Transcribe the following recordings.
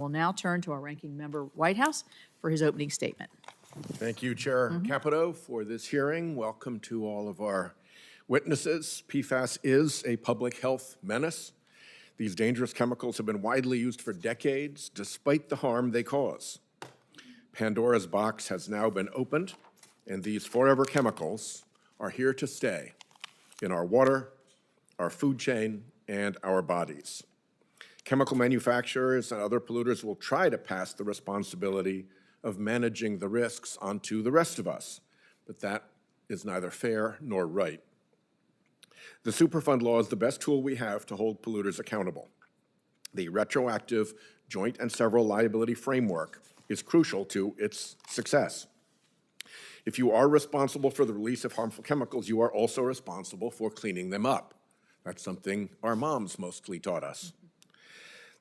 We'll now turn to our ranking member, Whitehouse, for his opening statement. Thank you, Chair Capito, for this hearing. Welcome to all of our witnesses. PFAS is a public health menace. These dangerous chemicals have been widely used for decades, despite the harm they cause. Pandora's box has now been opened, and these forever chemicals are here to stay in our water, our food chain, and our bodies. Chemical manufacturers and other polluters will try to pass the responsibility of managing the risks onto the rest of us, but that is neither fair nor right. The Superfund law is the best tool we have to hold polluters accountable. The retroactive joint and several liability framework is crucial to its success. If you are responsible for the release of harmful chemicals, you are also responsible for cleaning them up. That's something our moms mostly taught us.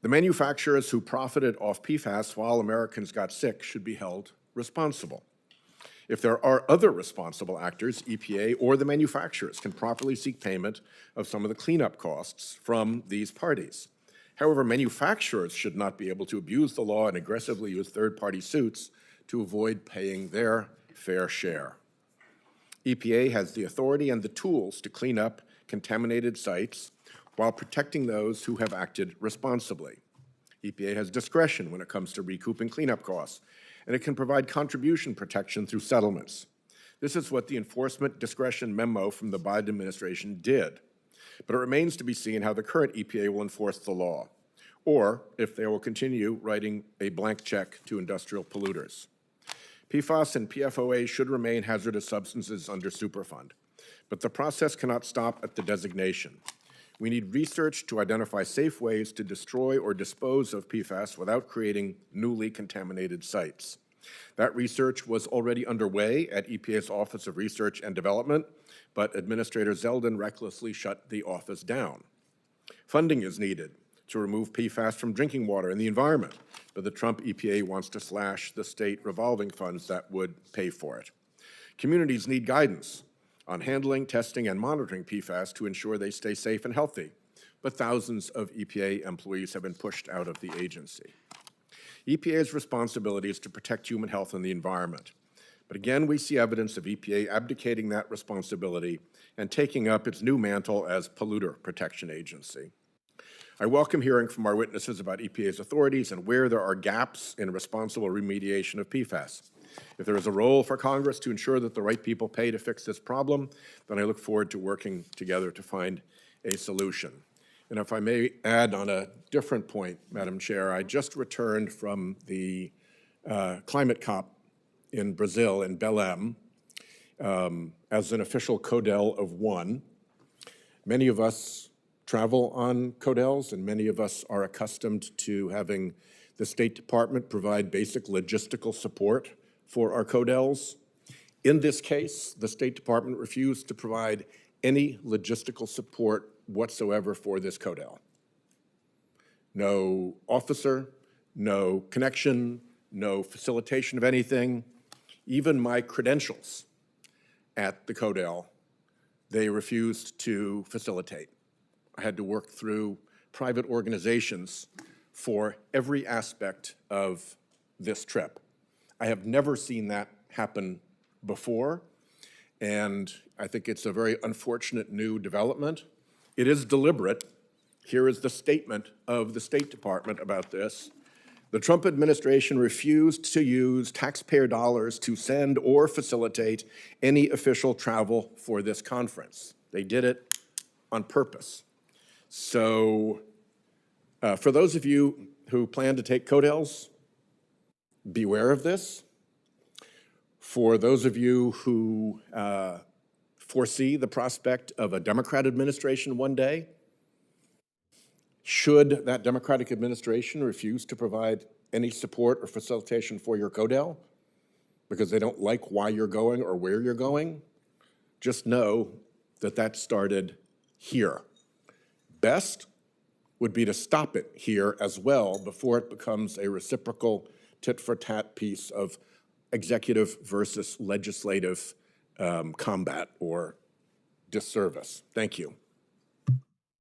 The manufacturers who profited off PFAS while Americans got sick should be held responsible. If there are other responsible actors, EPA or the manufacturers can properly seek payment of some of the cleanup costs from these parties. However, manufacturers should not be able to abuse the law and aggressively use third-party suits to avoid paying their fair share. EPA has the authority and the tools to clean up contaminated sites while protecting those who have acted responsibly. EPA has discretion when it comes to recouping cleanup costs, and it can provide contribution protection through settlements. This is what the enforcement discretion memo from the Biden administration did. But it remains to be seen how the current EPA will enforce the law, or if they will continue writing a blank check to industrial polluters. PFAS and PFOA should remain hazardous substances under Superfund, but the process cannot stop at the designation. We need research to identify safe ways to destroy or dispose of PFAS without creating newly contaminated sites. That research was already underway at EPA's Office of Research and Development, but Administrator Sheldon recklessly shut the office down. Funding is needed to remove PFAS from drinking water and the environment, but the Trump EPA wants to slash the state revolving funds that would pay for it. Communities need guidance on handling, testing, and monitoring PFAS to ensure they stay safe and healthy, but thousands of EPA employees have been pushed out of the agency. EPA's responsibility is to protect human health and the environment. But again, we see evidence of EPA abdicating that responsibility and taking up its new mantle as polluter protection agency. I welcome hearing from our witnesses about EPA's authorities and where there are gaps in responsible remediation of PFAS. If there is a role for Congress to ensure that the right people pay to fix this problem, then I look forward to working together to find a solution. And if I may add on a different point, Madam Chair, I just returned from the climate COP in Brazil, in Belém, as an official CODEL of one. Many of us travel on CODELs, and many of us are accustomed to having the State Department provide basic logistical support for our CODELs. In this case, the State Department refused to provide any logistical support whatsoever for this CODEL. No officer, no connection, no facilitation of anything. Even my credentials at the CODEL, they refused to facilitate. I had to work through private organizations for every aspect of this trip. I have never seen that happen before, and I think it's a very unfortunate new development. It is deliberate. Here is the statement of the State Department about this. The Trump administration refused to use taxpayer dollars to send or facilitate any official travel for this conference. They did it on purpose. So for those of you who plan to take CODELs, beware of this. For those of you who foresee the prospect of a Democrat administration one day, should that Democratic administration refuse to provide any support or facilitation for your CODEL because they don't like why you're going or where you're going, just know that that started here. Best would be to stop it here as well before it becomes a reciprocal tit-for-tat piece of executive versus legislative combat or disservice. Thank you.